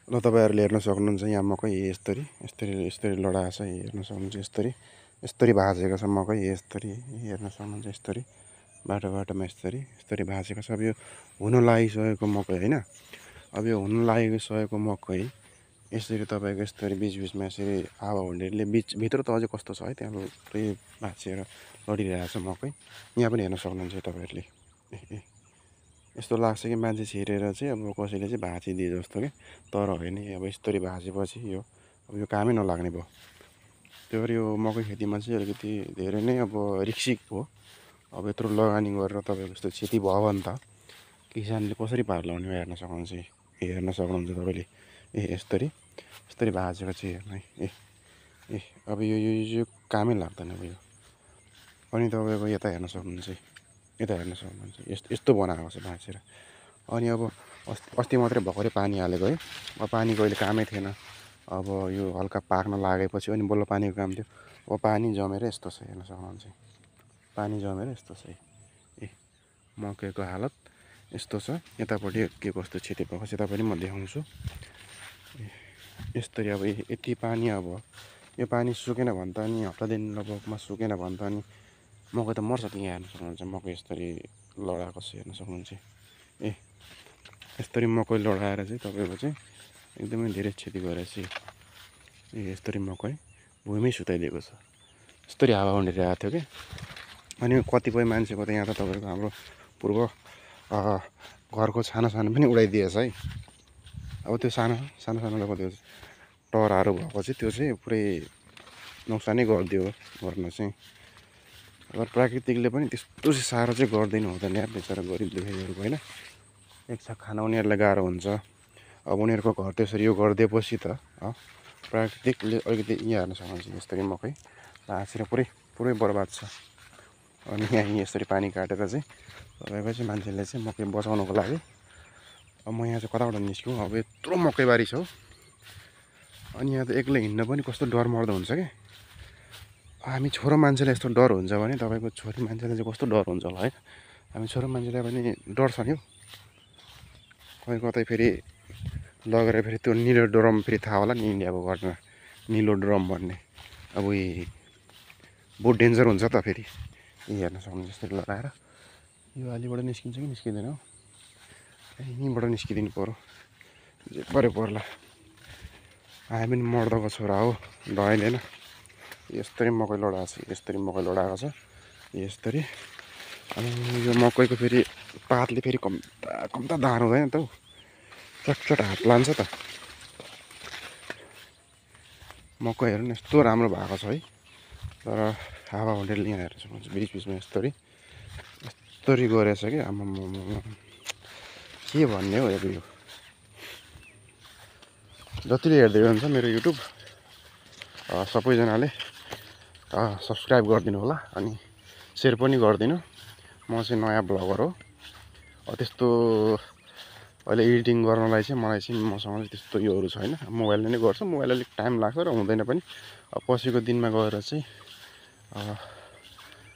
ल तपाईहरुले हेर्न सक्नुहुन्छ यहाँ मकै यसरी यसरी लडाएको छ हेर्न सक्नुहुन्छ यसरी भाँचेको छ मकै यसरी हेर्न सक्नुहुन्छ यसरी बाटोमा यसरी भाँचेको छ। अब यो हुन लागिसकेको मकै हैन। अब यो हुन लागिसकेको मकै यसरी तपाईको यसरी बीचमा यसरी हावा हुन्डरीले भित्र त अझै कस्तो छ है त्यहाँ पुरै भाँचिएर लडिरहेको छ मकै। यहाँ पनि हेर्न सक्नुहुन्छ तपाईहरुले यस्तो लाग्छ कि मान्छे छिरेर चाहिँ अब कसैले चाहिँ भाँचिदिए जस्तो के तर होइन। अब यसरी भाँचेपछि यो अब यो कामै नलाग्ने भयो। त्यही भएर यो मकै खेतीमा चाहिँ अलिकति धेरै नै अब रिस्क हो। अब यत्रो लगानी गरेर तपाईको यस्तो क्षति भयो भने त किसानले कसरी पार लाउने हेर्न सक्नुहुन्छ तपाईले यसरी भाँचेको चाहिँ हेर्नु है अब यो कामै लाग्दैन अब यो। अनि तपाईको यता हेर्न सक्नुहुन्छ यस्तो बनाएको छ भाँचेर। अनि अब अस्ति मात्रै भर्खरै पानी हालेको है। अब पानीको अहिले कामै थिएन। अब यो हल्का पाक्न लागेपछि अनि बल्ल पानीको काम थियो। अब पानी जमेर यस्तो छ हेर्न सक्नुहुन्छ। पानी जमेर यस्तो छ मकैको हालत यस्तो छ। यतापट्टि के कस्तो क्षति भएको छ यता पनि म देखाउँछु। यसरी अब यति पानी अब यो पानी सुकेन भने त अनि हप्ता दिन लगभगमा सुकेन भने त अनि मकै त मर्छ। यहाँ हेर्न सक्नुहुन्छ मकै यसरी लडाएको छ हेर्न सक्नुहुन्छ। यसरी मकै लडाएर चाहिँ तपाईको चाहिँ एकदमै धेरै क्षति गरेछ। यसरी मकै भुइँमै सुताइदिएको छ। यसरी हावा हुन्डरी आएको थियो के। अनि कतिपय मान्छेको त यहाँ त तपाईको हाम्रो पूर्व घरको सानो पनि उडाइदिएछ है। अब त्यो सानो लगेको त्यो टराहरू भएको चाहिँ त्यो चाहिँ पुरै नोक्सानै गरिदियो गर्न चाहिँ। अब प्राकृतिकले पनि त्यस्तो चाहिँ साह्रो चाहिँ गर्दैन हुँदैन यार बेचारा गरिब दुखीहरूको हैन। एकछाक खान उनीहरूलाई गाह्रो हुन्छ। अब उनीहरूको घर त्यसरी यो गरिदिएपछि त प्राकृतिकले अलिकति यहाँ हेर्न सक्नुहुन्छ यसरी मकै भाँचेर पुरै बर्बाद छ। अनि यहाँ यसरी पानी काटेर चाहिँ तपाईको चाहिँ मान्छेले चाहिँ मकै बचाउनको लागि अब म यहाँ चाहिँ कताबाट निस्क्यौँ। अब यत्रो मकैबारी छ अनि यहाँ त एक्लै हिँड्न पनि कस्तो डर मर्दो हुन्छ के। हामी छोरो मान्छेलाई यस्तो डर हुन्छ भने तपाईको छोरी मान्छेलाई चाहिँ कस्तो डर हुन्छ होला है। हामी छोरो मान्छेलाई पनि डर छ नि हौ। खै कतै फेरि लगेर फेरि त्यो निलो ड्रम फेरि थाहा होला नि इन्डियाको घटना निलो ड्रम भन्ने। अब बहुत डेन्जर हुन्छ त फेरि हेर्न सक्नुहुन्छ यसरी लगाएर। यो अलिबाट निस्किन्छ कि निस्किँदैन हौ। यहीँबाट निस्किदिनु पर्यो जे पऱ्यो पर्ला। हामी पनि मर्दको छोरा हो डराइँदैन। यसरी मकै लडाएको छ यसरी। अनि यो मकैको फेरि पातले फेरि कम्ता धार हुँदैन त हौ। चटचट हात लान्छ त। मकै हेर्नु न यस्तो राम्रो भएको छ है। तर हावा हुन्डरीले यहाँ हेर्न सक्नुहुन्छ बीचमा यस्तरी गरेछ कि आम्मामा के भन्ने हो अब यो। जतिले हेर्दै हुन्छ मेरो युट्युब सबैजनाले सब्सक्राइब गरिदिनु होला अनि सेयर पनि गरिदिनु। म चाहिँ नयाँ ब्लगर हो। त्यस्तो अहिले एडिटिङ गर्नलाई चाहिँ मलाई चाहिँ मसँग चाहिँ त्यस्तो योहरू छैन। मोबाइलले नै गर्छु। मोबाइल अलिक टाइम लाग्छ र हुँदैन पनि। पछिको दिनमा गएर चाहिँ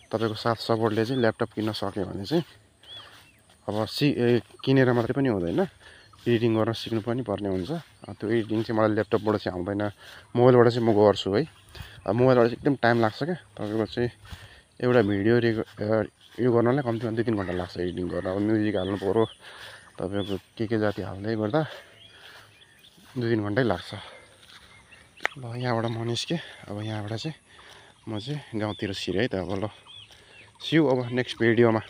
तपाईको साथ सपोर्टले चाहिँ ल्यापटप किन्न सक्यो भने चाहिँ अब किनेर मात्रै पनि हुँदैन एडिटिङ गर्न सिक्नु पनि पर्ने हुन्छ। त्यो एडिटिङ चाहिँ मलाई ल्यापटपबाट चाहिँ आउँदैन मोबाइलबाट चाहिँ म गर्छु है। मोबाइलबाट चाहिँ एकदम टाइम लाग्छ क्या। तपाईको चाहिँ एउटा भिडियो यो गर्नलाई कम्तीमा 2-3 घन्टा लाग्छ एडिटिङ गर्न। अब म्युजिक हाल्नु पर्यो तपाईको के जाति हाल्दै गर्दा 2-3 घन्टै लाग्छ। ल यहाँबाट म निस्केँ। अब यहाँबाट चाहिँ म चाहिँ गाउँतिर छिरेँ है त अब ल सी यू अब नेक्स्ट भिडियोमा।